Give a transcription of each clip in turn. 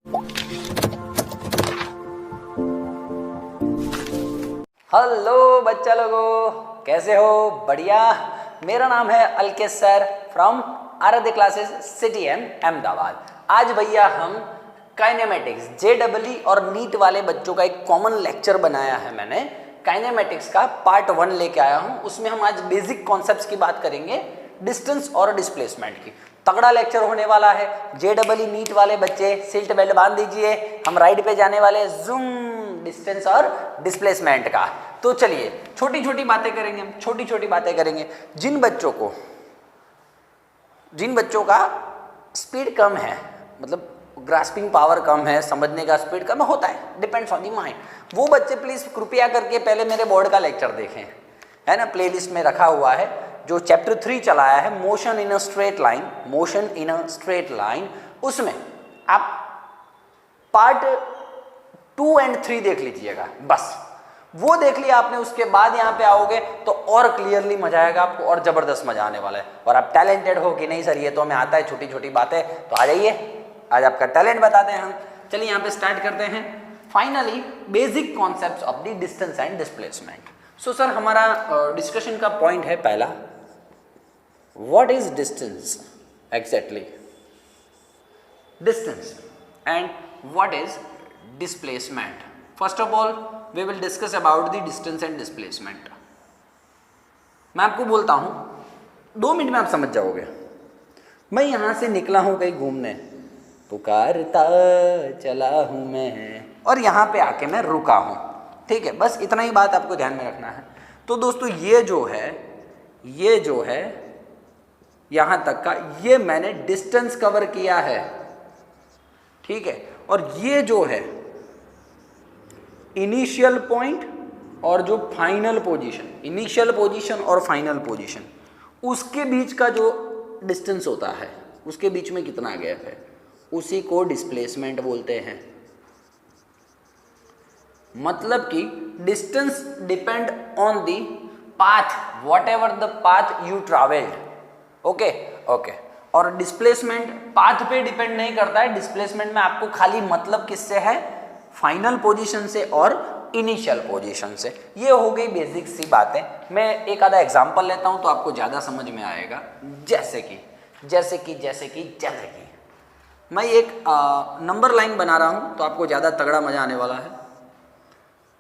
Hello बच्चा लोगों, कैसे हो? बढ़िया। मेरा नाम है अलकेश सर फ्रॉम आराध्य क्लासेस CTM अहमदाबाद। आज भैया हम काइनेमेटिक्स JEE और नीट वाले बच्चों का एक कॉमन लेक्चर बनाया है मैंने। काइनेमेटिक्स का पार्ट 1 लेके आया हूँ। उसमें हम आज बेसिक कॉन्सेप्ट्स की बात करेंगे, डिस्टेंस और डिस्प्लेसमेंट की। तगड़ा लेक्चर होने वाला है। JEE नीट वाले बच्चे सीट बेल्ट बांध दीजिए, हम राइड पे जाने वाले जूम डिस्टेंस और डिस्प्लेसमेंट का। तो चलिए छोटी छोटी बातें करेंगे, हम छोटी छोटी बातें करेंगे। जिन बच्चों का स्पीड कम है, मतलब ग्रास्पिंग पावर कम है, समझने का स्पीड कम होता है, डिपेंड्स ऑन दी माइंड, वो बच्चे प्लीज कृपया करके पहले मेरे बोर्ड का लेक्चर देखें, है ना। प्लेलिस्ट में रखा हुआ है, जो चैप्टर 3 चलाया है, motion in a straight line, उसमें आप पार्ट 2 और 3 देख लीजिएगा। बस वो देख लिया आपने, उसके बाद यहाँ पे आओगे तो और क्लियरली मजा आएगा आपको, और जबरदस्त मजा आने वाला है। और आप टैलेंटेड हो कि नहीं सर ये तो हमें आता है छोटी छोटी बातें, तो आ जाइए, आज आपका टैलेंट बताते हैं हम। चलिए यहाँ पे स्टार्ट करते हैं। Finally basic concepts of the distance and displacement. So sir हमारा डिस्कशन का पॉइंट है पहला, what is distance exactly, distance and what is displacement. First of all, we will discuss about the distance and displacement. मैं आपको बोलता हूँ, 2 minute में आप समझ जाओगे। मैं यहाँ से निकला हूँ कहीं घूमने, पुकारता चला हूँ मैं, और यहाँ पे आके मैं रुका हूँ, ठीक है। बस इतना ही बात आपको ध्यान में रखना है। तो दोस्तों ये जो है यहाँ तक का, ये मैंने डिस्टेंस कवर किया है, ठीक है। और ये जो है इनिशियल पॉइंट और जो फाइनल पोजीशन, इनिशियल पोजीशन और फाइनल पोजीशन, उसके बीच का जो डिस्टेंस होता है, उसके बीच में कितना गैप है, उसी को डिस्प्लेसमेंट बोलते हैं। मतलब कि distance depend on the path, what ever the path you travelled, okay. और डिस्प्लेसमेंट पाथ पे डिपेंड नहीं करता है। डिस्प्लेसमेंट में आपको खाली मतलब किससे है, फाइनल पोजीशन से और इनिशियल पोजीशन से। ये हो गई बेसिक सी बातें। मैं एक आधा एग्जांपल लेता हूं तो आपको ज़्यादा समझ में आएगा। जैसे कि मैं एक नंबर लाइन बना रहा हूं तो आपको ज़्यादा तगड़ा मजा आने वाला है।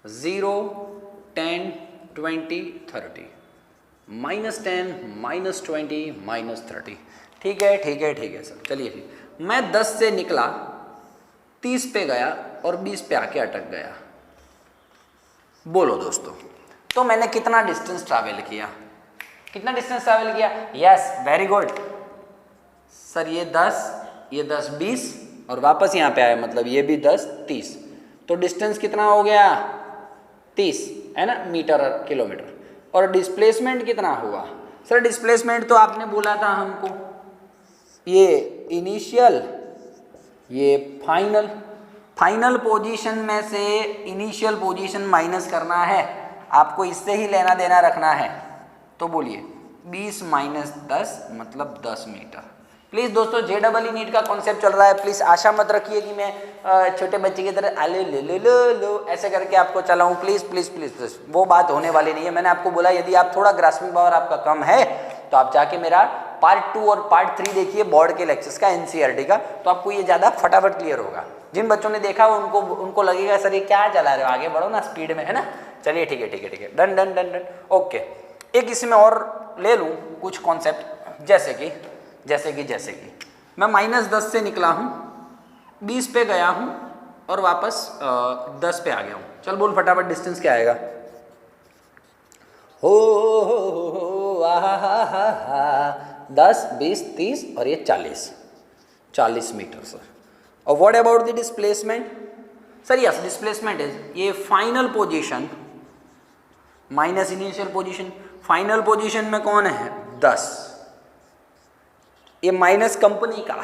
0, 10, 20, 30, -10, -20, -30, ठीक है सर। चलिए ठीक, मैं 10 से निकला, 30 पे गया और 20 पे आके अटक गया। बोलो दोस्तों, तो मैंने कितना डिस्टेंस ट्रैवल किया? Yes, very good sir. ये 10 20 और वापस यहाँ पे आया, मतलब ये भी 10 30, तो डिस्टेंस कितना हो गया? 30, है ना, मीटर और किलोमीटर। और डिस्प्लेसमेंट कितना हुआ? सर डिस्प्लेसमेंट तो आपने बोला था हमको, ये इनिशियल, ये फाइनल पोजीशन में से इनिशियल पोजीशन माइनस करना है आपको, इससे ही लेना देना रखना है। तो बोलिए 20 - 10 मतलब 10 मीटर। प्लीज़ दोस्तों, JEE नीट का कॉन्सेप्ट चल रहा है, प्लीज़ आशा मत रखिए कि मैं छोटे बच्चे की तरह आले लो ऐसे करके आपको चलाऊँ। प्लीज़ वो बात होने वाली नहीं है। मैंने आपको बोला यदि आप थोड़ा ग्रास्पिंग पावर आपका कम है तो आप जाके मेरा पार्ट 2 और पार्ट 3 देखिए बोर्ड के लेक्चर्स का, NCERT का, तो आपको ये ज़्यादा फटाफट क्लियर होगा। जिन बच्चों ने देखा उनको लगेगा सर ये क्या चला रहे हो, आगे बढ़ो ना स्पीड में, है ना। चलिए ठीक है, डन, ओके। एक इसमें और ले लूँ कुछ कॉन्सेप्ट, जैसे कि मैं -10 से निकला हूँ, 20 पे गया हूँ और वापस 10 पे आ गया हूँ। चल बोल फटाफट, डिस्टेंस क्या आएगा? हो आहा 10 20 30 और ये 40 मीटर सर। और what about the displacement? Sir yes, displacement is ये final position minus initial position. Final position में कौन है? 10, ये माइनस कंपनी का।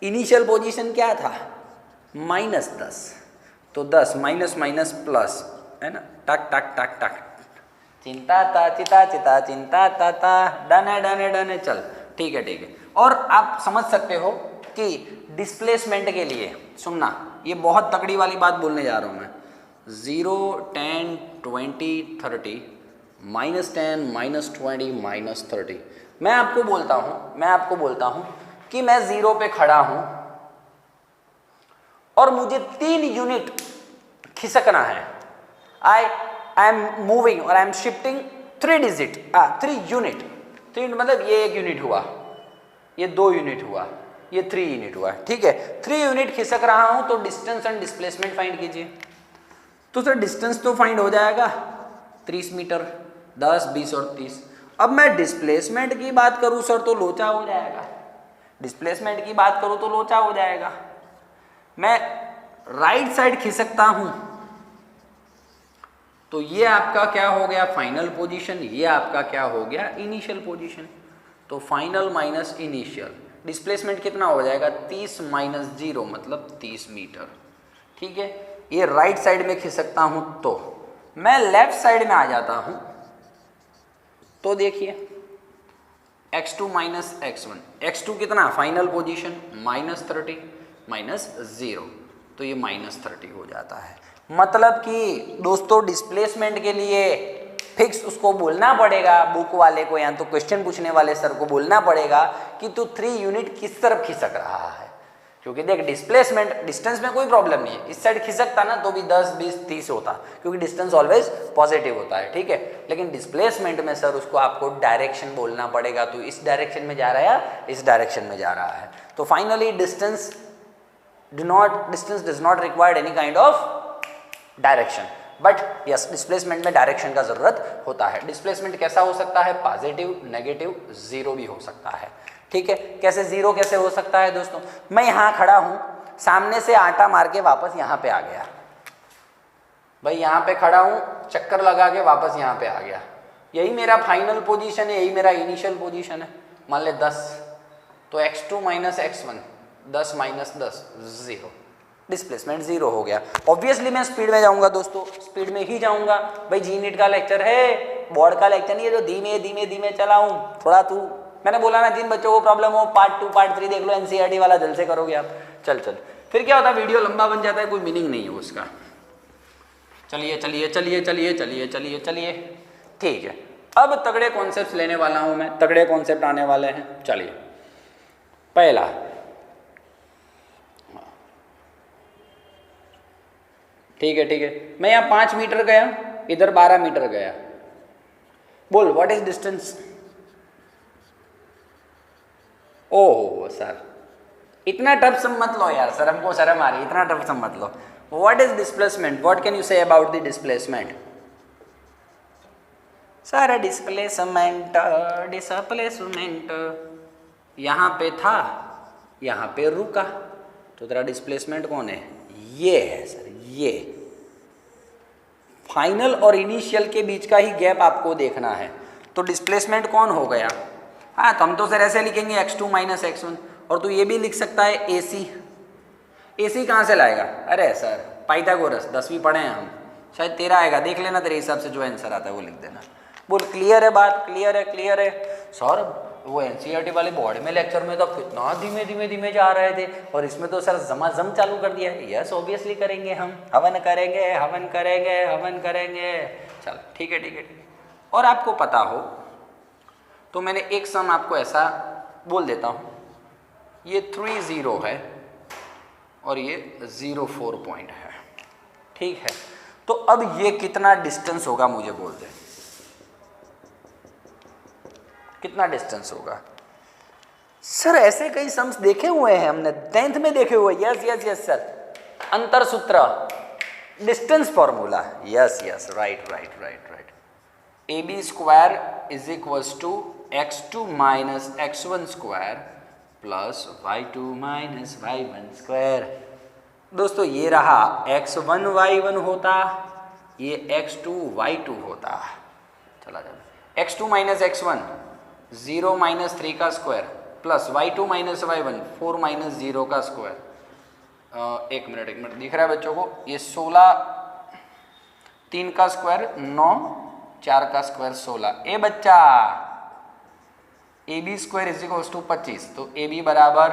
इनिशियल पोजीशन क्या था? -10, तो 10 माइनस प्लस, है ना, टक चिंता ता डन है। चल ठीक है। और आप समझ सकते हो कि डिस्प्लेसमेंट के लिए सुनना, ये बहुत तगड़ी वाली बात बोलने जा रहा हूँ मैं। 0, 10, 20, 30, -10, -20, -30। मैं आपको बोलता हूँ कि मैं 0 पे खड़ा हूँ और मुझे 3 यूनिट खिसकना है। आई एम मूविंग और I am shifting 3 digit, 3 unit. 3 मतलब ये 1 यूनिट हुआ, ये 2 यूनिट हुआ, ये 3 यूनिट हुआ, ठीक है। 3 यूनिट खिसक रहा हूं तो डिस्टेंस एंड डिस्प्लेसमेंट फाइंड कीजिए। तो सर डिस्टेंस तो फाइंड हो जाएगा 30 मीटर, 10, 20 और 30। अब मैं डिस्प्लेसमेंट की बात करूं सर तो लोचा हो जाएगा, डिस्प्लेसमेंट की बात करूं तो लोचा हो जाएगा। मैं राइट साइड खिसकता हूं तो ये आपका क्या हो गया फाइनल पोजीशन, ये आपका क्या हो गया इनिशियल पोजीशन। तो फाइनल माइनस इनिशियल, डिस्प्लेसमेंट कितना हो जाएगा 30 माइनस 0 मतलब 30 मीटर, ठीक है। ये राइट साइड में खिसकता हूं तो मैं लेफ्ट साइड में आ जाता हूं तो देखिए x2 माइनस x1, x2 कितना फाइनल पोजीशन -30 माइनस 0, तो ये -30 हो जाता है। मतलब कि दोस्तों डिस्प्लेसमेंट के लिए फिक्स उसको बोलना पड़ेगा बुक वाले को, या तो क्वेश्चन पूछने वाले सर को बोलना पड़ेगा कि तू 3 यूनिट किस तरफ खिसक रहा है। क्योंकि देख डिस्प्लेसमेंट, डिस्टेंस में कोई प्रॉब्लम नहीं है, इस साइड खिसकता ना तो भी 10, 20, 30 होता, क्योंकि डिस्टेंस ऑलवेज पॉजिटिव होता है, ठीक है। लेकिन डिस्प्लेसमेंट में सर उसको आपको डायरेक्शन बोलना पड़ेगा, तो इस डायरेक्शन में जा रहा है या इस डायरेक्शन में जा रहा है। तो finally distance does not required any kind of direction, but yes displacement में डायरेक्शन का जरूरत होता है। डिस्प्लेसमेंट कैसा हो सकता है, पॉजिटिव, नेगेटिव, जीरो भी हो सकता है, ठीक है। कैसे जीरो कैसे हो सकता है दोस्तों, मैं यहां खड़ा हूं, सामने से आटा मार के वापस यहां पे आ गया, भाई यहां पे खड़ा हूं, चक्कर लगा के वापस यहां पे आ गया, यही मेरा फाइनल पोजीशन है, यही मेरा इनिशियल पोजीशन है। मान ले 10, तो x2 minus x1, 10 minus 10 0, displacement 0 हो गया। ऑब्वियसली मैं स्पीड में जाऊंगा दोस्तों, स्पीड में ही जाऊंगा, भाई जी नीट का लेक्चर है, बोर्ड का लेक्चर नहीं है जो धीमे धीमे धीमे चलाऊं। थोड़ा तू, मैंने बोला ना जिन बच्चों को प्रॉब्लम हो पार्ट 2 पार्ट 3 देख लो, एनसीईआरटी वाला जल्द से करोगे आप। चल फिर क्या होता है, वीडियो लंबा बन जाता है, कोई मीनिंग नहीं है उसका। चलिए चलिए चलिए चलिए चलिए चलिए चलिए, ठीक है। अब तगड़े कॉन्सेप्ट लेने वाला हूं मैं, तगड़े कॉन्सेप्ट आने वाले हैं। चलिए पहला, ठीक है, मैं यहाँ 5 मीटर गया, इधर 12 मीटर गया, बोल what is distance. Oh sir इतना टफ सम मत लो यार, सर हमको शर्म आ रही है, इतना टफ सम मत लो। What is displacement, what can you say about the displacement. Sir displacement यहाँ पे था, यहाँ पे रुका, तो तेरा डिस्प्लेसमेंट कौन है, ये है सर, ये फाइनल और इनिशियल के बीच का ही गैप आपको देखना है। तो डिस्प्लेसमेंट कौन हो गया, हाँ तो हम तो सर ऐसे लिखेंगे x2 माइनस x1, और तू ये भी लिख सकता है AC। AC कहाँ से लाएगा, अरे सर पाइथागोरस 10वीं पढ़े हैं हम, शायद तेरा आएगा, देख लेना तेरे हिसाब से जो आंसर आता है वो लिख देना। बोल क्लियर है बात, क्लियर है सर। वो एनसीईआरटी वाले बोर्ड में लेक्चर में तो कितना धीमे धीमे धीमे जा रहे थे, और इसमें तो सर जमाजम चालू कर दिया है। यस ऑब्वियसली करेंगे हम, हवन करेंगे। चल ठीक है। और आपको पता हो तो मैंने एक सम आपको ऐसा बोल देता हूँ, ये 3 0 है और ये 0 4 पॉइंट है, ठीक है। तो अब ये कितना डिस्टेंस होगा मुझे बोल दे, कितना डिस्टेंस होगा। सर ऐसे कई सम्स देखे हुए हैं हमने, 10th में देखे हुए। यस सर, अंतर सूत्र, distance formula, yes right. AB square is equals to x2 minus x1 square plus y2 minus y1 square. दोस्तों ये रहा x1 y1 होता, ये x2 y2 होता, चला जाए x2 माइनस x1 0 माइनस 3 का square plus y2 minus y1 4 minus 0 का स्क्वायर। एक मिनट दिख रहा है बच्चों को, ये 16, 3 का स्क्वायर 9, 4 का स्क्वायर 16। ए बच्चा AB square is equal to 25, तो AB बराबर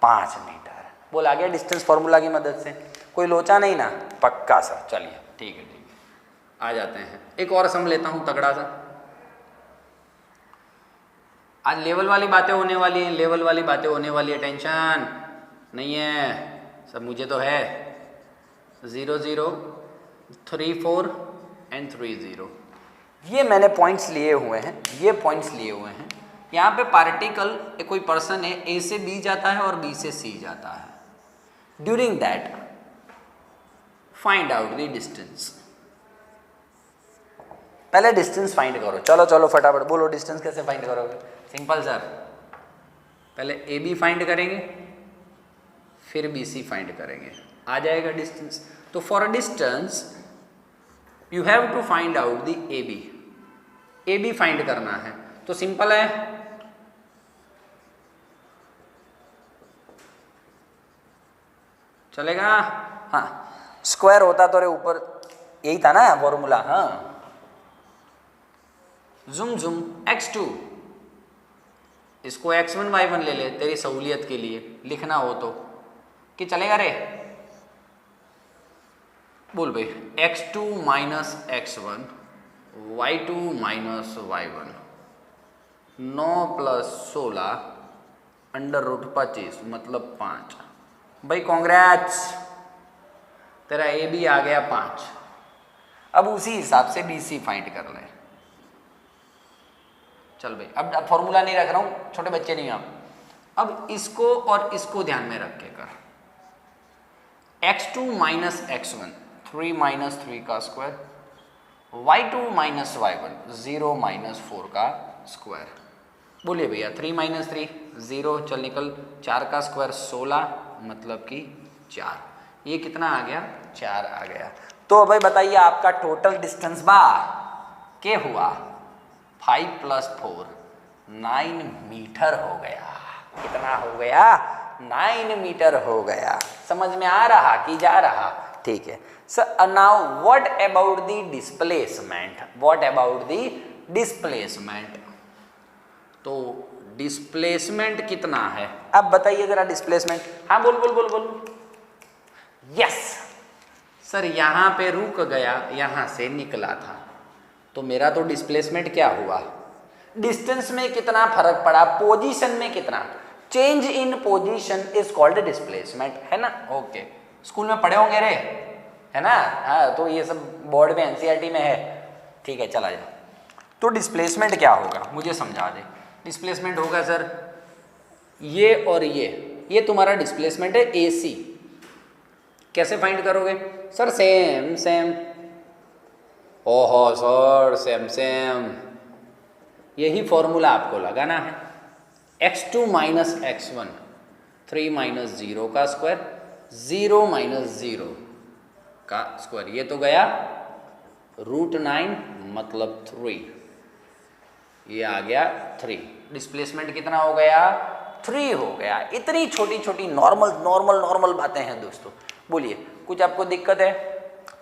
5 मीटर। बोल आ गया डिस्टेंस फॉर्मूला की मदद से, कोई लोचा नहीं ना, पक्का सर। चलिए ठीक है आ जाते हैं। एक और सम लेता हूँ तगड़ा सा। आज लेवल वाली बातें होने वाली हैं, लेवल वाली बातें होने वाली है, टेंशन नहीं है सब, मुझे तो है। 0 0 3 4 एंड 3 0, ये मैंने पॉइंट्स लिए हुए हैं, ये पॉइंट्स लिए हुए हैं। यहाँ पे पार्टिकल कोई पर्सन है, ए से बी जाता है और बी से सी जाता है। During that find out the distance. पहले डिस्टेंस फाइंड करो, चलो चलो फटाफट बोलो डिस्टेंस कैसे फाइंड करोगे। सिंपल सर, पहले ए बी फाइंड करेंगे, फिर बी सी फाइंड करेंगे, आ जाएगा डिस्टेंस। तो for a distance you have to find out the A B. A B find करना है तो सिंपल है, चलेगा। हाँ स्क्वायर होता तो रे ऊपर, यही था ना फॉर्मूला। हाँ जुम जुम x2, इसको x1 y1 ले ले तेरी सहूलियत के लिए लिखना हो तो, कि चलेगा रे। बोल भाई x2 minus x1 y2 minus y1, 9 + 16 √25 मतलब 5। भाई कॉन्ग्रेट्स, तेरा ए बी आ गया 5। अब उसी हिसाब से बी सी फाइंड कर ले। चल भाई अब फॉर्मूला नहीं रख रहा हूँ, छोटे बच्चे नहीं आप। अब इसको और इसको ध्यान में रख के कर। x2 माइनस x1 3 माइनस 3 का square, y2 minus y1 0 minus 4 का स्क्वायर। बोलिए भैया 3 माइनस 3 0, चल निकल, 4 का स्क्वायर 16 मतलब कि 4। ये कितना आ गया? 4 आ गया। तो भाई बताइए आपका टोटल डिस्टेंस क्या हुआ? 5 + 4 9 मीटर हो गया। कितना हो गया? 9 मीटर हो गया। समझ में आ रहा कि जा रहा? ठीक है sir. Now what about the displacement? What about the displacement? तो डिस्प्लेसमेंट कितना है? अब बताइए जरा डिस्प्लेसमेंट। हाँ बोल बोल बोल बोल। यस सर, यहां पे रुक गया, यहां से निकला था, तो मेरा तो डिस्प्लेसमेंट क्या हुआ? डिस्टेंस में कितना फर्क पड़ा, पोजीशन में कितना, change in position is called displacement, है ना? ओके, स्कूल में पढ़े होंगे रे, है ना? हाँ, तो ये सब बोर्ड में एनसीईआरटी में है। ठीक है चला जा। तो डिस्प्लेसमेंट क्या होगा मुझे समझा दे। डिस्प्लेसमेंट होगा सर ये और ये तुम्हारा डिस्प्लेसमेंट है AC। कैसे फाइंड करोगे सर? Same same. ओहो सर सेम सेम, यही फॉर्मूला आपको लगाना है। x2 माइनस x1 3 माइनस 0 का स्क्वायर, 0 माइनस 0 का स्क्वायर, ये तो गया √9 मतलब 3, ये आ गया 3। डिस्प्लेसमेंट कितना हो गया? 3 हो गया। इतनी छोटी छोटी नॉर्मल नॉर्मल नॉर्मल बातें हैं दोस्तों। बोलिए कुछ आपको दिक्कत है?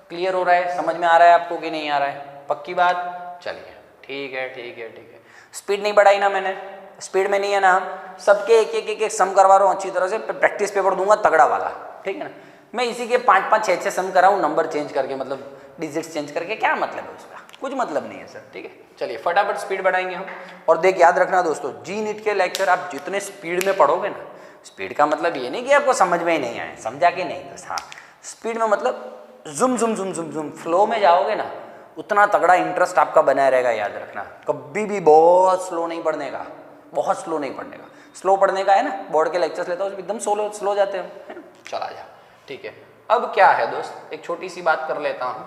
क्लियर हो रहा है? समझ में आ रहा है आपको कि नहीं आ रहा है? पक्की बात? चलिए ठीक है ठीक है ठीक है। स्पीड नहीं बढ़ाई ना मैंने, स्पीड में नहीं है ना हम। सबके एक सम करवा रहा हूँ अच्छी तरह से, प्रैक्टिस पेपर दूंगा तगड़ा वाला, ठीक है ना? मैं इसी के 5 6 सम कराऊँ नंबर चेंज करके, मतलब डिजिट्स चेंज करके, क्या मतलब है उसका? कुछ मतलब नहीं है सर। ठीक है चलिए फटाफट स्पीड बढ़ाएंगे हम। और देख याद रखना दोस्तों, जी नीट के लेक्चर आप जितने स्पीड में पढ़ोगे ना, स्पीड का मतलब ये नहीं कि आपको समझ में ही नहीं आए, समझा के नहीं बस। हाँ, स्पीड में मतलब जुम जुम जुम जुम जुम फ्लो में जाओगे ना, उतना तगड़ा इंटरेस्ट आपका बना रहेगा। याद रखना कभी भी बहुत स्लो नहीं पढ़ने का, बहुत स्लो नहीं पढ़ने का। स्लो पढ़ने का है ना, बोर्ड के लेक्चर्स लेता हूँ एकदम स्लो जाते हैं, चला जा। ठीक है अब क्या है दोस्त, एक छोटी सी बात कर लेता हूँ,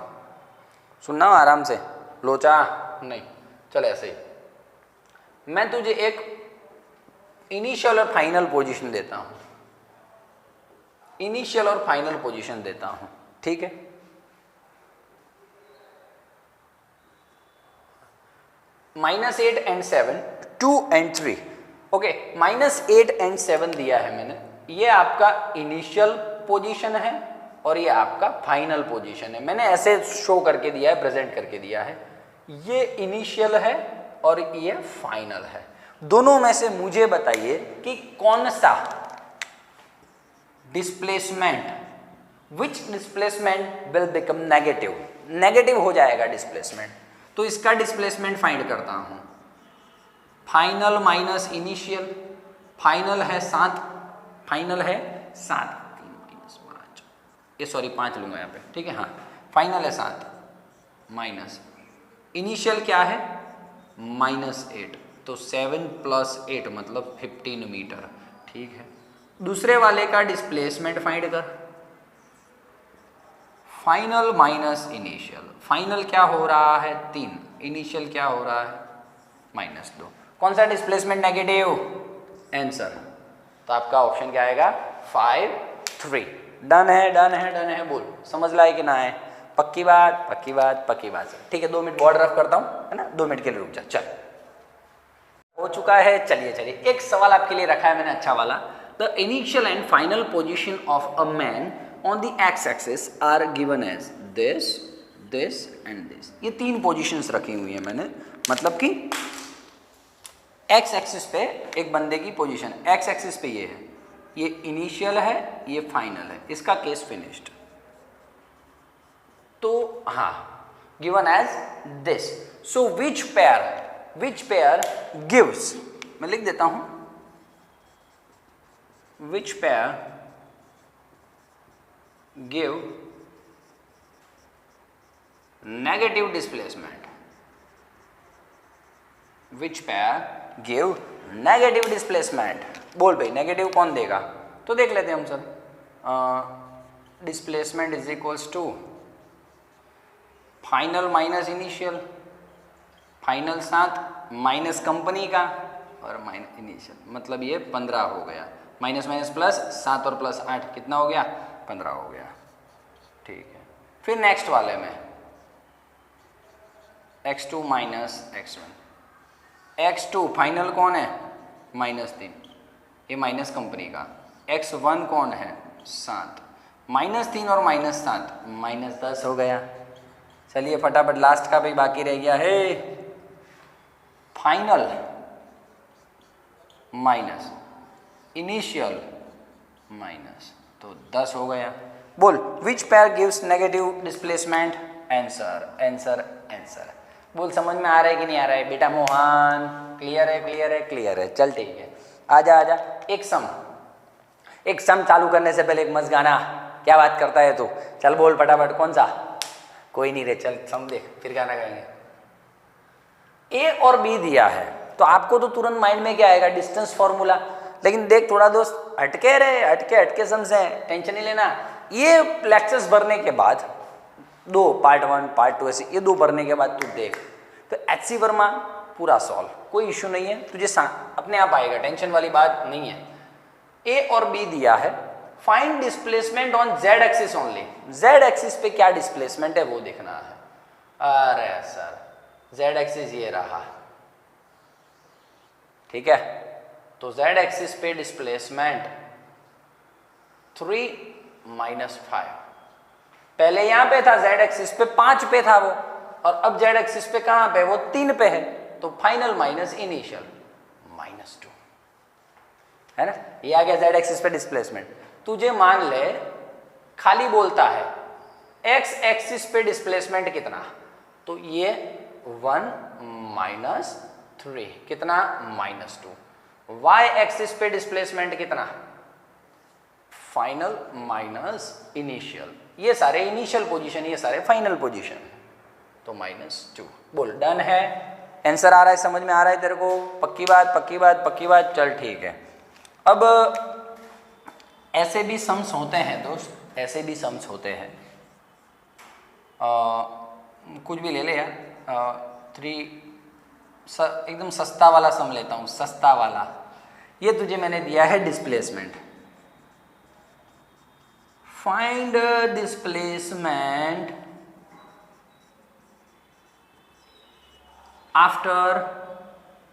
सुनना आराम से, लोचा नहीं, चल ऐसे ही। मैं तुझे एक इनिशियल और फाइनल पोजीशन देता हूँ, इनिशियल और फाइनल पोजीशन देता हूँ, ठीक है? -8 and 7 2 and 3, ओके। -8 and 7 दिया है मैंने, ये आपका इनिशियल पोजीशन है और ये आपका फाइनल पोजीशन है। मैंने ऐसे शो करके दिया है, प्रेजेंट करके दिया है। ये इनिशियल है और ये फाइनल है। दोनों में से मुझे बताइए कि कौन सा displacement, which displacement will become negative, negative हो जाएगा डिस्प्लेसमेंट। तो इसका डिस्प्लेसमेंट फाइंड करता हूं, फाइनल माइनस इनिशियल, फाइनल है 7, फाइनल है 7, 3 माइनस 5, ये सॉरी 5 लूंगा यहाँ पे, ठीक है, हाँ फाइनल है 7 माइनस इनिशियल क्या है -8, तो 7 + 8 मतलब 15 मीटर, ठीक है। दूसरे वाले का डिस्प्लेसमेंट फाइंड कर, फाइनल माइनस इनिशियल, फाइनल क्या हो रहा है 3, इनिशियल क्या हो रहा है -2, कौन सा डिस्प्लेसमेंट नेगेटिव, आंसर, तो आपका ऑप्शन क्या आएगा 5, 3। डन है, डन है, डन है, बोल समझ लाए कि ना है, पक्की बात, पक्की बात, पक्की बात, ठीक है। 2 मिनट बोर्ड रफ करता हूँ, है ना, 2 मिनट के लिए रुक जा, चल हो चुका है। चलिए चलिए, एक सवाल आपके लिए रखा है मैंने अच्छा वाला, the initial and final position of a man on the X axis are given as this, this and this. ये 3 पोजीशंस रखी हुई है मैंने, मतलब कि एक्स एक्सिस पे एक बंदे की पोजीशन, एक्स एक्सिस पे ये है, ये इनिशियल है, ये फाइनल है, इसका केस फिनिश्ड। तो हाँ, given as this, so which pair gives, मैं लिख देता हूं, which pair give negative displacement, which pair give negative displacement, बोल भाई नेगेटिव कौन देगा, तो देख लेते हैं हम सब, displacement is equals to final minus initial, final 7 minus company का और माइनस इनिशियल, मतलब ये 15 हो गया, माइनस माइनस प्लस 7 और प्लस 8 कितना हो गया 15 हो गया, ठीक है। फिर नेक्स्ट वाले में x2 minus x1, x2 final कौन है -3, ये माइनस कंपनी का, x1 कौन है 7, -3 और -7 -10 हो गया। चलिए फटाफट लास्ट का भी बाकी रह गया है, फाइनल माइनस इनिशियल माइनस, तो 10 हो गया। बोल विच pair gives negative displacement, answer, answer, answer. बोल समझ में आ रहा है कि नहीं आ रहा है बेटा मोहन, क्लियर है, क्लियर है, क्लियर है, चल ठीक है, आजा आजा। एक सम चालू करने से पहले एक मस्त गाना, क्या बात करता है तू, चल बोल फटाफट, कौन सा, कोई नहीं रे, चल सम देख फिर गाना गाएंगे। ए और बी दिया है, तो आपको तो तुरंत माइंड में क्या आएगा, डिस्टेंस फॉर्मूला, लेकिन देख थोड़ा दोस्त हटके रहे, हटके समझे, टेंशन नहीं लेना। ये लेक्चर्स भरने के बाद 2 पार्ट 1 पार्ट 2 ऐसे ये 2 भरने के बाद तू देख, तो HC वर्मा पूरा सॉल्व, कोई इश्यू नहीं है, तुझे अपने आप आएगा, टेंशन वाली बात नहीं है। ए और बी दिया है, find displacement on Z axis only, Z axis पे क्या डिस्प्लेसमेंट है वो देखना है। अरे सर Z एक्सिस ये रहा, ठीक है, तो Z एक्सिस पे डिस्प्लेसमेंट 3 - 5, पहले यहां पे था Z एक्सिस पे 5 पे था वो, और अब Z एक्सिस पे कहां पे, वो 3 पे है, तो फाइनल माइनस इनिशियल -2, है ना, ये आ गया Z एक्सिस पे डिस्प्लेसमेंट। तुझे मान ले खाली बोलता है X एक्सिस पे डिस्प्लेसमेंट कितना, तो ये 1 - 3 कितना -2, Y एक्सिस पे डिस्प्लेसमेंट कितना, फाइनल माइनस इनिशियल, ये सारे इनिशियल पोजीशन, ये सारे फाइनल पोजीशन, तो -2। बोल डन है, आंसर आ रहा है, समझ में आ रहा है तेरे को, पक्की बात, पक्की बात, पक्की बात, चल ठीक है। अब ऐसे भी सम्स होते हैं दोस्त, ऐसे भी सम्स होते हैं, कुछ भी ले ले यार, 3 एकदम सस्ता वाला सम लेता हूँ, सस्ता वाला, ये तुझे मैंने दिया है displacement, find displacement after,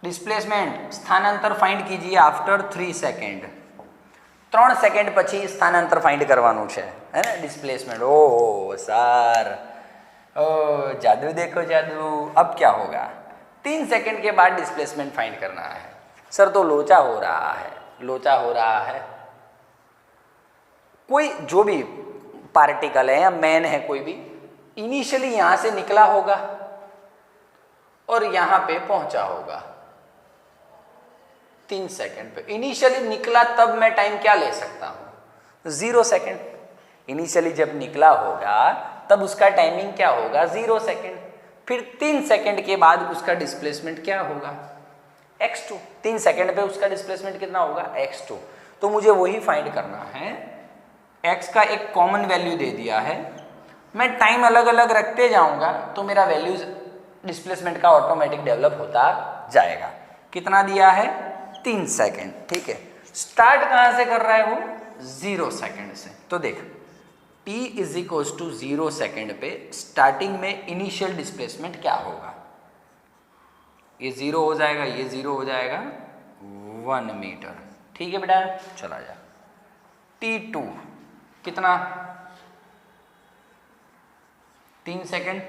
displacement स्थानांतर फाइंड कीजिए आफ्टर 3 સેકન્ડ, 3 સેકન્ડ પછી સ્થાનાંતર ફાઇન્ડ કરવાનું છે, है ना, डिस्प्लेसमेंट। ओह सर, ओ जादू देखो जादू, अब क्या होगा, 3 सेकंड के बाद डिस्प्लेसमेंट फाइंड करना है। सर तो लोचा हो रहा है, लोचा हो रहा है, कोई जो भी पार्टिकल है या मैन है कोई भी, इनिशियली यहां से निकला होगा और यहां पे पहुंचा होगा 3 सेकंड पे। इनिशियली निकला तब मैं टाइम क्या ले सकता हूं? 0 सेकंड। इनिशियली जब निकला होगा तब उसका टाइमिंग क्या होगा? 0 सेकंड। फिर 3 सेकंड के बाद उसका डिस्प्लेसमेंट क्या होगा? x2। 3 सेकंड पे उसका डिस्प्लेसमेंट कितना होगा? x2। तो मुझे वही फाइंड करना है। x का एक कॉमन वैल्यू दे दिया है, मैं टाइम अलग अलग रखते जाऊंगा तो मेरा वैल्यूज डिस्प्लेसमेंट का ऑटोमेटिक डेवलप होता जाएगा। कितना दिया है? 3 सेकंड। ठीक है, स्टार्ट कहां से कर रहा है वो? 0 सेकंड से। तो देख t is equals to 0 second पे स्टार्टिंग में इनिशियल डिस्प्लेसमेंट क्या होगा? ये 0 हो जाएगा, ये 0 हो जाएगा, 1 मीटर। ठीक है बेटा, चला जा। t2 कितना? 3 सेकंड।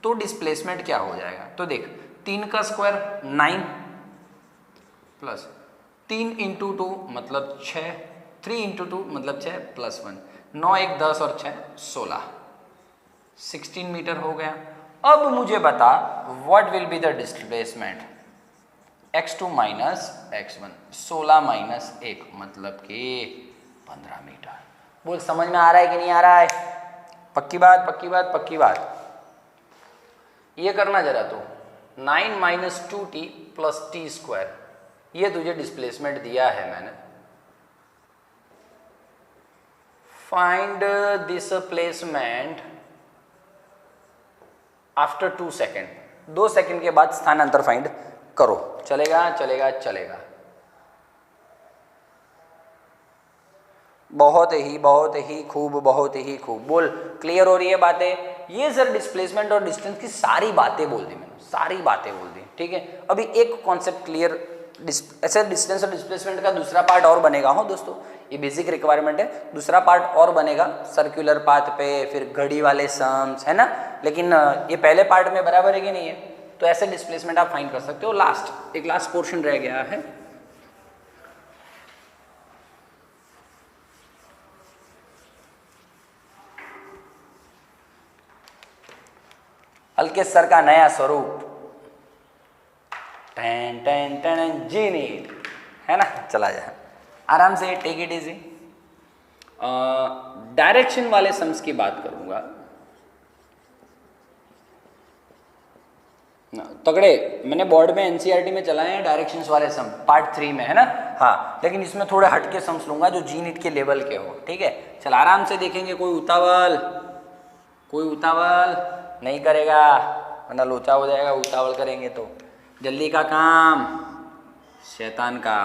तो डिस्प्लेसमेंट क्या हो जाएगा? तो देख 3 का स्क्वायर 9 प्लस 3 इंटू 2 मतलब 6, 3 इंटू 2 मतलब 6 प्लस 1, 9 1 10 और 6 16, 16 मीटर हो गया। अब मुझे बता what will be the displacement? x2 minus x1, 16 minus 1 मतलब कि 15 मीटर। बोल समझ में आ रहा है कि नहीं आ रहा है? पक्की बात, पक्की बात, पक्की बात। ये करना जरा तो 9 minus 2t plus T square, ये तुझे डिस्प्लेसमेंट दिया है मैंने। Find this placement after 2 second. 2 second के बाद स्थानांतर फाइंड करो। चलेगा? चलेगा, चलेगा। बहुत ही खूब, बहुत ही खूब। बोल क्लियर हो रही है बातें? ये सर डिस्प्लेसमेंट और डिस्टेंस की सारी बातें बोल दी मैंने, सारी बातें बोल दी। ठीक है, अभी एक कॉन्सेप्ट क्लियर, ऐसे डिस्टेंस और डिस्प्लेसमेंट का दूसरा पार्ट और बनेगा। हो दोस्तों, ये बेसिक रिक्वायरमेंट है, दूसरा पार्ट और बनेगा सर्कुलर पाथ पे, फिर घड़ी वाले सम्स, है ना। लेकिन ये पहले पार्ट में बराबर है कि नहीं है? तो ऐसे डिस्प्लेसमेंट आप फाइंड कर सकते हो। एक लास्ट पोर्शन रह गया है। हल्के सर का नया स्वरूप, ten ten ten G NEET, है ना। चला जाए आराम से, टेक इट इजी। डायरेक्शन वाले सम्स की बात करूंगा। तगड़े मैंने बोर्ड में एनसीईआरटी में चलाए हैं डायरेक्शंस वाले सम, पार्ट 3 में, है ना। हाँ, लेकिन इसमें थोड़े हटके सम्स लूंगा जो जी नीट के लेवल के हो। ठीक है, चल आराम से देखेंगे। कोई उतावल नहीं करेगा वरना लोचा हो जाएगा। उतावल करेंगे तो जल्दी का काम शैतान का।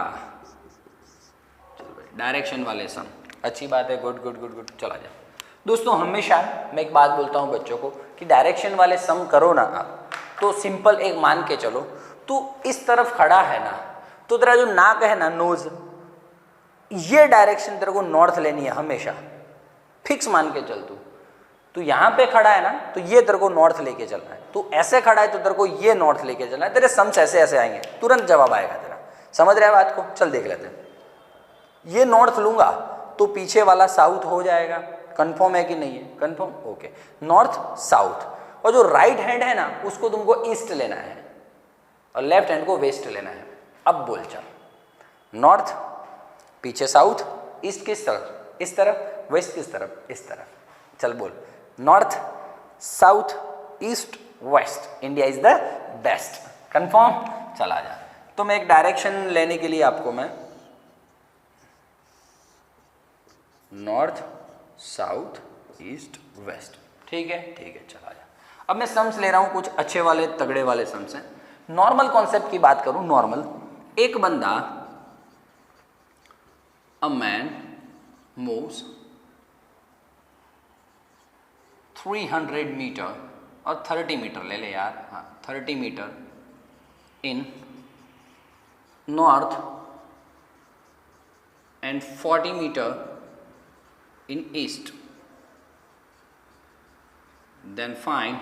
चल भाई, डायरेक्शन वाले सम, अच्छी बात है। गुड गुड गुड गुड, चला जाए। दोस्तों हमेशा मैं एक बात बोलता हूँ बच्चों को कि डायरेक्शन वाले सम करो ना आप, तो सिंपल एक मान के चलो, तू इस तरफ खड़ा है ना, तो तेरा जो नाक है ना, नोज, ये डायरेक्शन तेरे को नॉर्थ लेनी है हमेशा। फिक्स मान के चल। तू यहाँ पे खड़ा है ना, तो ये तेरे को नॉर्थ लेके चलना है। तू ऐसे खड़ा है तो तेरे को ये नॉर्थ लेके चलना है। तेरे सम्स ऐसे ऐसे आएंगे, तुरंत जवाब आएगा तेरा। समझ रहे हैं बात को? चल देख लेते हैं। ये नॉर्थ लूंगा तो पीछे वाला साउथ हो जाएगा। कंफर्म है कि नहीं है? Confirm, okay. नॉर्थ साउथ, और जो राइट हैंड है ना उसको तुमको ईस्ट लेना है और लेफ्ट हैंड को वेस्ट लेना है। अब बोल चल, नॉर्थ पीछे साउथ, ईस्ट किस तरफ? इस तरफ। वेस्ट किस तरफ? इस तरफ। चल बोल, north south east west, India is the best. Confirm? चला जा। तो मैं एक डायरेक्शन लेने के लिए आपको मैं नॉर्थ साउथ ईस्ट वेस्ट, ठीक है, ठीक है, चला जा। अब मैं सम्स ले रहा हूं, कुछ अच्छे वाले तगड़े वाले सम्स हैं। नॉर्मल कॉन्सेप्ट की बात करूं, नॉर्मल, एक बंदा, अ मैन मूव्स 300 मीटर और 30 मीटर ले ले यार, हाँ 30 meter in north and 40 meter in east, then find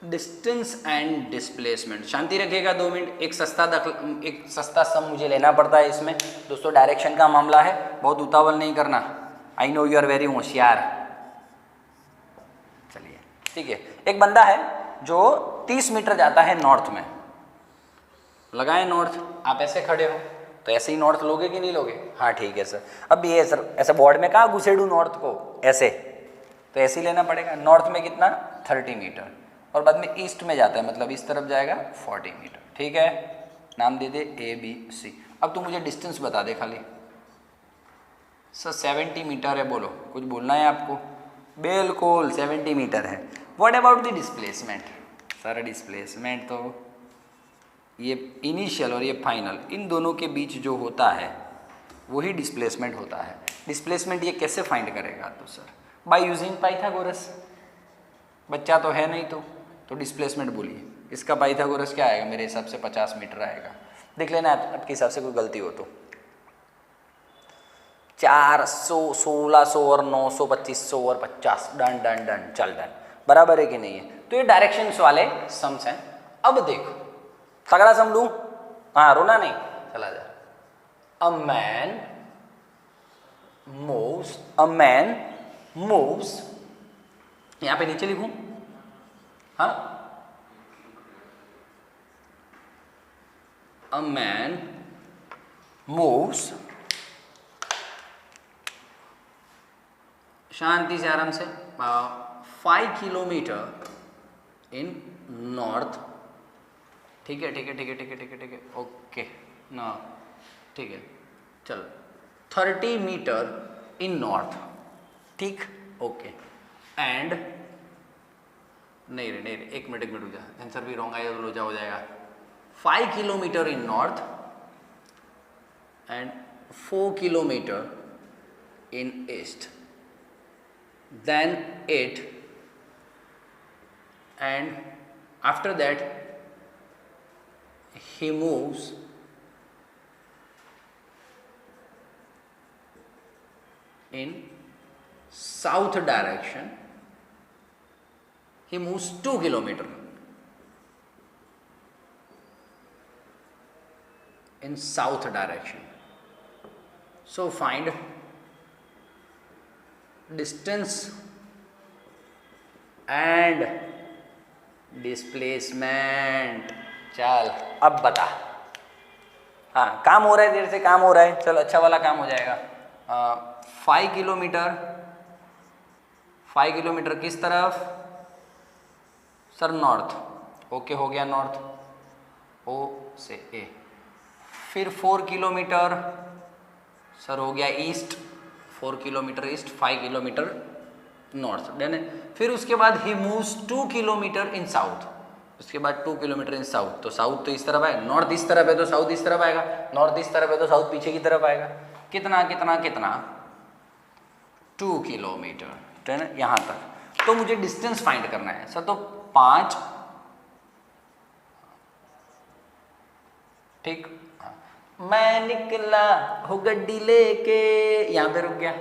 distance and displacement. शांति रखिएगा 2 मिनट। एक सस्ता सम मुझे लेना पड़ता है इसमें दोस्तों, डायरेक्शन का मामला है, बहुत उतावल नहीं करना। I know you are very होशियार। चलिए ठीक है, एक बंदा है जो 30 मीटर जाता है नॉर्थ में। लगाए नॉर्थ, आप ऐसे खड़े हो तो ऐसे ही नॉर्थ लोगे कि नहीं लोगे? हाँ ठीक है सर। अब ये सर ऐसे बोर्ड में कहाँ घुसेड़ू नॉर्थ को, ऐसे तो ऐसे ही लेना पड़ेगा। नॉर्थ में कितना 30 मीटर, और बाद में ईस्ट में जाता है मतलब इस तरफ जाएगा 40 मीटर। ठीक है, नाम दे दे ABC। अब तू मुझे डिस्टेंस बता दे खाली। सर 70 मीटर है, बोलो कुछ बोलना है आपको? बिल्कुल 70 मीटर है। What about the displacement? Sir displacement तो ये इनिशियल और ये फाइनल, इन दोनों के बीच जो होता है वही डिस्प्लेसमेंट होता है। डिस्प्लेसमेंट ये कैसे फाइंड करेगा? तो सर बाय यूजिंग पाइथागोरस। बच्चा तो है नहीं तो डिस्प्लेसमेंट बोलिए। इसका पाइथागोरस क्या आएगा? मेरे हिसाब से 50 मीटर आएगा। देख लेना आपके हिसाब से कोई गलती हो तो। 400, 1600 और 900, 2500 और 50, डन डन डन, चल डन। बराबर है कि नहीं है? तो ये डायरेक्शंस वाले सम्स हैं। अब देखो तगड़ा सम लूं? हाँ रोना नहीं, चला जा। अ मैन मूव्स, यहां पे नीचे लिखूं? हाँ, अ मैन मूव्स, शांति से आराम से, 5 किलोमीटर इन नॉर्थ। ठीक है ठीक है ठीक है ठीक है ठीक है ठीक है, ओके ना, ठीक है चल। 30 मीटर इन नॉर्थ, ठीक, ओके। एंड नहीं रे 1 मिनट रुक जा, आंसर भी रॉन्ग आया तो हो जाएगा। 5 kilometre in north and 4 kilometre in east, then 8, and after that he moves in south direction. He moves 2 kilometer in south direction. So find distance and displacement. चल अब बता। हाँ काम हो रहा है, देर से काम हो रहा है, चल अच्छा वाला काम हो जाएगा। 5 किलोमीटर किस तरफ? सर नॉर्थ, ओके हो गया नॉर्थ, ओ से ए। फिर 4 किलोमीटर सर हो गया east, 4 kilometre east, 5 kilometre north, done है। फिर उसके बाद he moves 2 kilometre in south, उसके बाद 2 किलोमीटर इन साउथ। तो साउथ तो इस तरफ आएगा, नॉर्थ इस तरफ है तो साउथ इस तरफ आएगा, नॉर्थ इस तरफ है तो साउथ पीछे की तरफ आएगा। कितना कितना कितना? 2 किलोमीटर, डन है यहाँ तक। तो मुझे डिस्टेंस फाइंड करना है सर, तो 5, ठीक, मैं निकला हो गड्डी लेके, यहाँ पे रुक गया।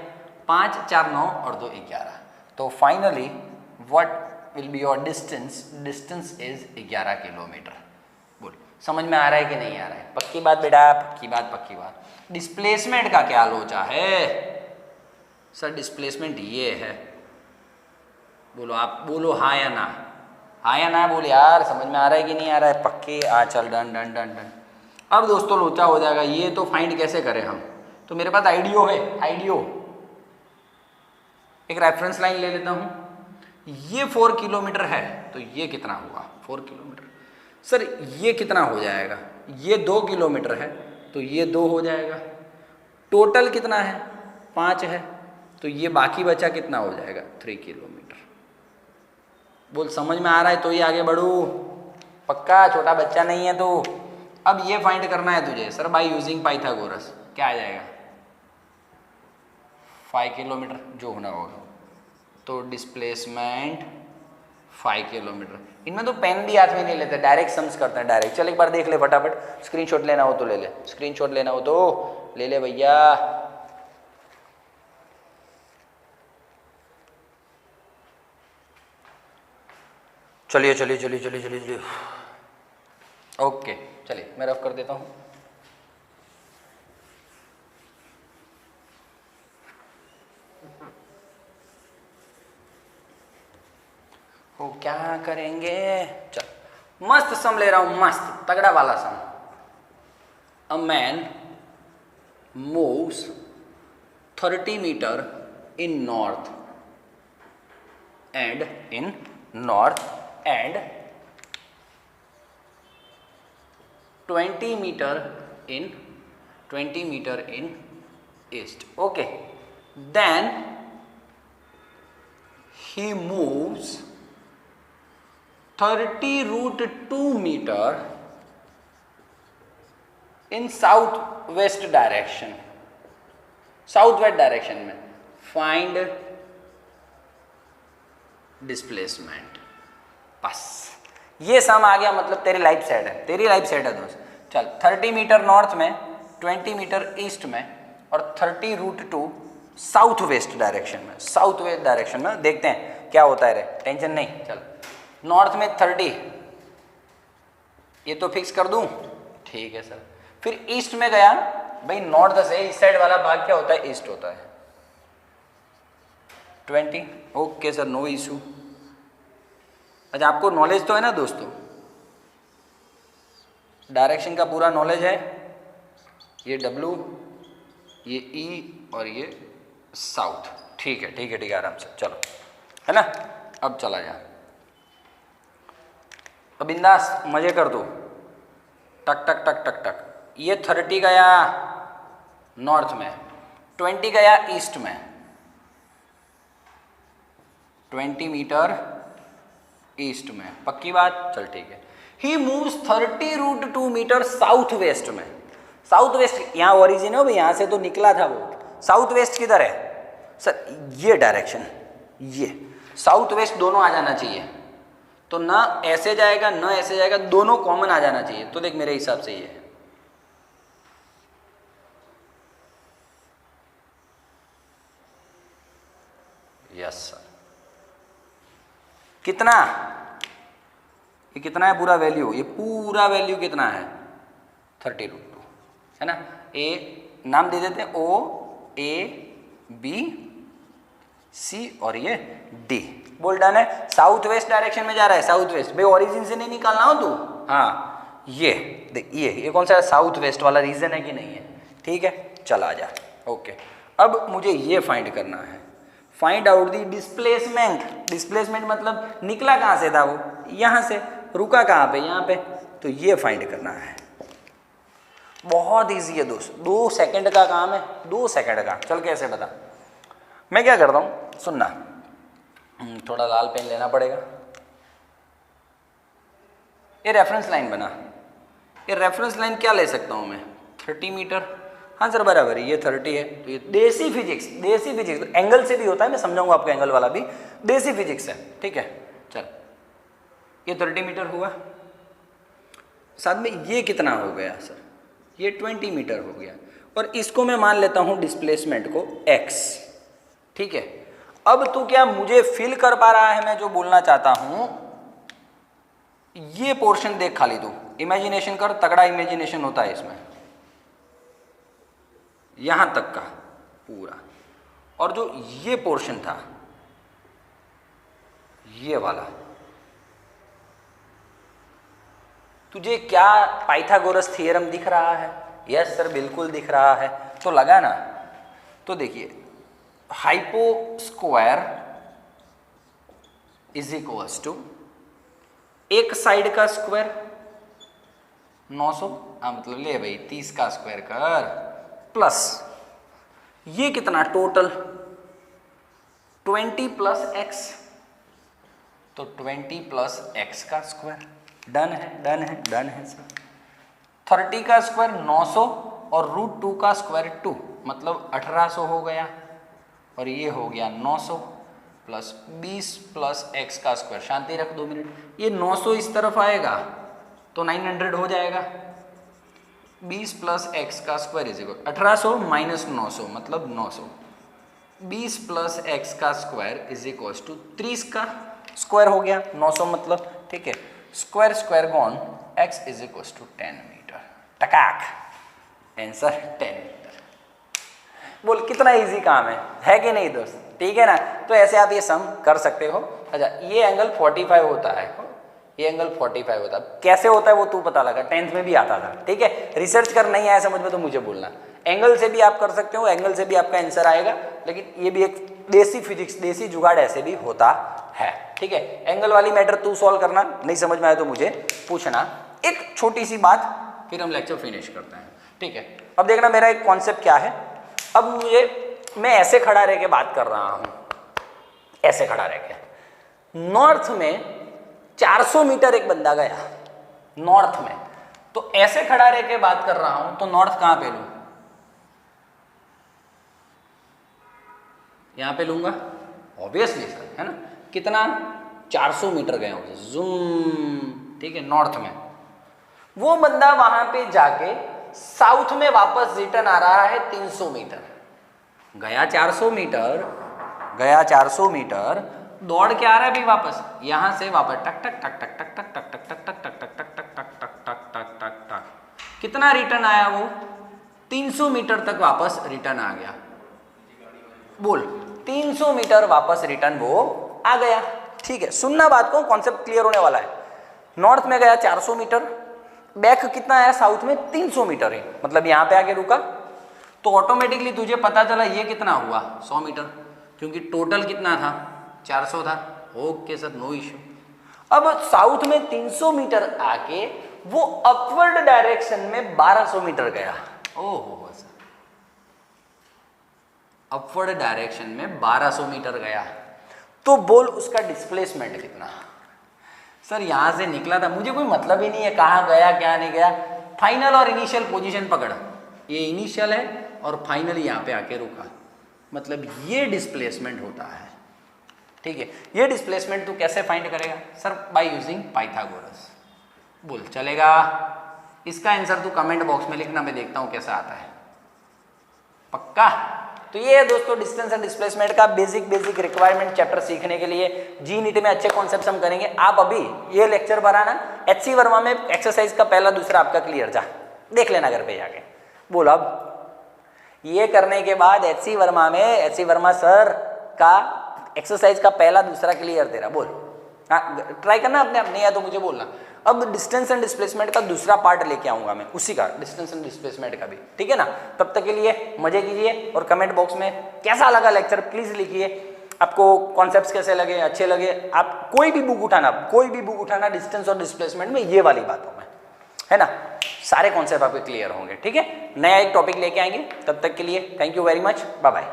5, 4, 9 और 2, 11। तो finally what will be your distance? Distance is 11 kilometre. बोल समझ में आ रहा है कि नहीं आ रहा है? पक्की बात बेटा, पक्की बात पक्की बात। डिस्प्लेसमेंट का क्या लोचा है? सर डिस्प्लेसमेंट ये है, बोलो आप, बोलो हाँ या ना, हाँ या ना बोल यार, समझ में आ रहा है कि नहीं आ रहा है? पक्के आ, चल डन डन डन डन। अब दोस्तों लोचा हो जाएगा। ये तो फाइंड कैसे करें हम? तो मेरे पास आइडियो है, आइडियो, एक रेफरेंस लाइन ले लेता हूं। ये 4 किलोमीटर है तो ये कितना हुआ? 4 किलोमीटर। सर ये कितना हो जाएगा? ये 2 किलोमीटर है तो ये 2 हो जाएगा। टोटल कितना है? 5 है, तो ये बाकी बचा कितना हो जाएगा? 3 किलोमीटर। बोल समझ में आ रहा है तो ही आगे बढ़ू, पक्का छोटा बच्चा नहीं है तो। अब ये फाइंड करना है तुझे सर बाय यूजिंग पाइथागोरस। क्या आ जाएगा? 5 किलोमीटर जो होना होगा, तो डिस्प्लेसमेंट 5 किलोमीटर। इनमें तो पेन भी हाथ में नहीं लेते, डायरेक्ट सम्स करते हैं डायरेक्ट। चल एक बार देख ले फटाफट, स्क्रीनशॉट लेना हो तो ले ले, स्क्रीनशॉट लेना हो तो ले ले भैया। चलिए चलिए चलिए चलिए चलिए चलिए, ओके चलिए मैं रफ कर देता हूँ। वो क्या करेंगे, चल मस्त सम ले रहा हूं, मस्त तगड़ा वाला sum. A man moves 30 meter in north and 20 meter in east, okay. Then he moves 30√2 meter in south west direction, south west direction में। Find displacement. बस ये सम आ गया, मतलब तेरी लाइफ सेट है, तेरी लाइफ सेट है दोस्त। चल 30 मीटर नॉर्थ में, 20 मीटर ईस्ट में और 30√2 साउथ वेस्ट डायरेक्शन में। साउथ वेस्ट डायरेक्शन में देखते हैं क्या होता है रे, टेंशन नहीं। चल नॉर्थ में 30, ये तो फिक्स कर दूं, ठीक है सर। फिर ईस्ट में गया, भाई नॉर्थ से इस साइड वाला भाग क्या होता है, ईस्ट होता है। 20, ओके सर, नो इशू। अच्छा आपको नॉलेज तो है ना दोस्तों, डायरेक्शन का पूरा नॉलेज है। ये W, ये E और ये साउथ, ठीक है ठीक है ठीक है, आराम से चलो, है ना। अब चला जा, अब बिंदास मजे कर दो, टक टक टक टक टक। ये 30 गया नॉर्थ में, 20 गया ईस्ट में, 20 मीटर ईस्ट में, पक्की बात, चल ठीक है। He moves 30√2 metre south west में। साउथ वेस्ट यहाँ ओरिजिन है भाई, यहाँ से तो निकला था वो। साउथ वेस्ट किधर है सर, ये डायरेक्शन, ये साउथ वेस्ट दोनों आ जाना चाहिए। तो ना ऐसे जाएगा ना ऐसे जाएगा, दोनों कॉमन आ जाना चाहिए। तो देख मेरे हिसाब से ये है, यस सर। कितना, ये कितना है पूरा वैल्यू, ये पूरा वैल्यू कितना है 30√2, है ना। ए नाम दे देते हैं, O A B C और ये D, बोल डन है। साउथ वेस्ट डायरेक्शन में जा रहा है, साउथ वेस्ट भाई, ओरिजिन से नहीं निकालना हो तू। हाँ ये देख, ये कौन सा है, साउथ वेस्ट वाला रीजन है कि नहीं है, ठीक है। चल आ जा, ओके। अब मुझे ये फाइंड करना है, find out the displacement. Displacement मतलब निकला कहाँ से था वो, यहाँ से, रुका कहाँ पे, यहाँ पे। तो ये फाइंड करना है, बहुत इजी है दोस्त, 2 सेकंड का काम है, 2 सेकंड का। चल कैसे बता, मैं क्या करता हूँ सुनना, थोड़ा लाल पेन लेना पड़ेगा। ये रेफरेंस लाइन बना, ये रेफरेंस लाइन क्या ले सकता हूँ मैं, 30 मीटर, हाँ सर बराबर है, ये 30 है। तो ये देसी फिजिक्स, देसी फिजिक्स एंगल से भी होता है, मैं समझाऊंगा आपको एंगल वाला भी, देसी फिजिक्स है, ठीक है। चल ये 30 मीटर हुआ, साथ में ये कितना हो गया सर, ये 20 मीटर हो गया, और इसको मैं मान लेता हूं डिस्प्लेसमेंट को x, ठीक है। अब तू क्या मुझे फील कर पा रहा है मैं जो बोलना चाहता हूं, ये पोर्शन देख खाली तू, इमेजिनेशन कर, तगड़ा इमेजिनेशन होता है इसमें, यहां तक का पूरा, और जो ये पोर्शन था ये वाला, तुझे क्या पाइथागोरस थ्योरम दिख रहा है? यस सर बिल्कुल दिख रहा है। तो लगा ना, तो देखिए hypo square is equals to एक साइड का स्क्वायर 900, मतलब ले भाई 30 का स्क्वायर कर, प्लस ये कितना टोटल 20 प्लस x, तो 20 प्लस x का स्क्वायर। डन है डन है डन है सर। 30 का स्क्वायर 900 और √2 का स्क्वायर 2, मतलब 1800 हो गया, और ये हो गया 900 प्लस 20 प्लस x का स्क्वायर। शांति रख 2 मिनट, ये 900 इस तरफ आएगा तो 900 हो जाएगा। 20 प्लस x का स्क्वायर इज इक्वल 1800 माइनस 900 मतलब 900। 20 प्लस x का स्क्वायर इज इक्वल टू 30 का स्क्वायर हो गया, 900 मतलब ठीक है, square gone x is equal to 10 metre, टकाक, आंसर 10 मीटर। बोल कितना इजी काम है कि नहीं दोस्त, ठीक है ना। तो ऐसे आप ये सम कर सकते हो। अच्छा, ये एंगल 45 होता है, ये एंगल 45 होता है, कैसे होता है वो तू पता लगा, 10th में भी आता था, ठीक है। रिसर्च कर, नहीं आया समझ में तो मुझे बोलना। एंगल से भी आप कर सकते हो, एंगल से भी आपका आंसर आएगा, लेकिन ये भी एक देसी फिजिक्स, देसी जुगाड़ ऐसे भी होता है, ठीक है। एंगल वाली मैटर तू सॉल्व करना, नहीं समझ में आया तो मुझे पूछना। एक छोटी सी बात, फिर हम लेक्चर फिनिश करते हैं, ठीक है। अब देखना मेरा एक कॉन्सेप्ट क्या है। अब मैं ऐसे खड़ा रह के बात कर रहा हूं, ऐसे खड़ा रह के। नॉर्थ में 400 मीटर एक बंदा गया नॉर्थ में, तो ऐसे खड़ा रह के बात कर रहा हूं, तो नॉर्थ कहां पे लूं? यहां पे लूंगा ऑब्वियसली सर, है ना। कितना? 400 मीटर गए होंगे, जूम, ठीक है, नॉर्थ में। वो बंदा वहां पे जाके साउथ में वापस रिटर्न आ रहा है 300 मीटर। गया 400 मीटर, गया 400 मीटर, दौड़ के आ रहा है भी वापस, यहां से वापस टक टक टक टक टक टक टक टक टक टक टक टक टक टक टक टक टक टक टक। कितना रिटर्न आया वो? 300 मीटर तक वापस रिटर्न आ गया। बोल, 300 मीटर वापस रिटर्न वो आ गया, ठीक है। सुनना बात को, कॉन्सेप्ट क्लियर होने वाला है। नॉर्थ में गया 400 मीटर, बैक कितना आया साउथ में? 300 मीटर है, मतलब यहां पे आके रुका, तो ऑटोमेटिकली तुझे पता चला ये कितना हुआ, 100 मीटर, क्योंकि टोटल कितना था? 400 था। Okay sir, no issue. अब साउथ में 300 मीटर आके वो अपवर्ड डायरेक्शन में 1200 मीटर गया। ओहो सर, अपवर्ड डायरेक्शन में 1200 मीटर गया, तो बोल उसका डिस्प्लेसमेंट कितना? सर यहां से निकला था, मुझे कोई मतलब ही नहीं है कहां गया क्या नहीं गया। फाइनल और इनिशियल पोजीशन पकड़, ये इनिशियल है और फाइनल यहां पे आके रुका, मतलब ये डिस्प्लेसमेंट होता है, ठीक है। ये डिस्प्लेसमेंट तू कैसे फाइंड करेगा? Sir by using Pythagoras. बोल चलेगा? इसका आंसर तू कमेंट बॉक्स में लिखना, मैं देखता हूं कैसा आता है, पक्का। तो ये है दोस्तों डिस्टेंस एंड डिस्प्लेसमेंट का बेसिक रिक्वायरमेंट चैप्टर सीखने के लिए। जी नीट में अच्छे कॉन्सेप्ट्स हम करेंगे। आप अभी ये लेक्चर बनाना, HC वर्मा में एक्सरसाइज का पहला दूसरा आपका क्लियर, जा देख लेना घर पे जाके। बोल, अब ये करने के बाद HC वर्मा में HC वर्मा सर का एक्सरसाइज का पहला दूसरा क्लियर तेरा। बोल, हाँ ट्राई करना अपने आप, नहीं है तो मुझे बोलना। अब डिस्टेंस एंड डिस्प्लेसमेंट का दूसरा पार्ट लेके आऊंगा मैं, उसी का डिस्टेंस एंड डिस्प्लेसमेंट का भी, ठीक है ना। तब तक के लिए मजे कीजिए और कमेंट बॉक्स में कैसा लगा लेक्चर प्लीज लिखिए। आपको कॉन्सेप्ट्स कैसे लगे, अच्छे लगे। आप कोई भी बुक उठाना डिस्टेंस और डिस्प्लेसमेंट में, ये वाली बातों में, है ना। सारे कॉन्सेप्ट आपके क्लियर होंगे, ठीक है। नया एक टॉपिक लेके आएंगे, तब तक के लिए thank you very much, bye bye.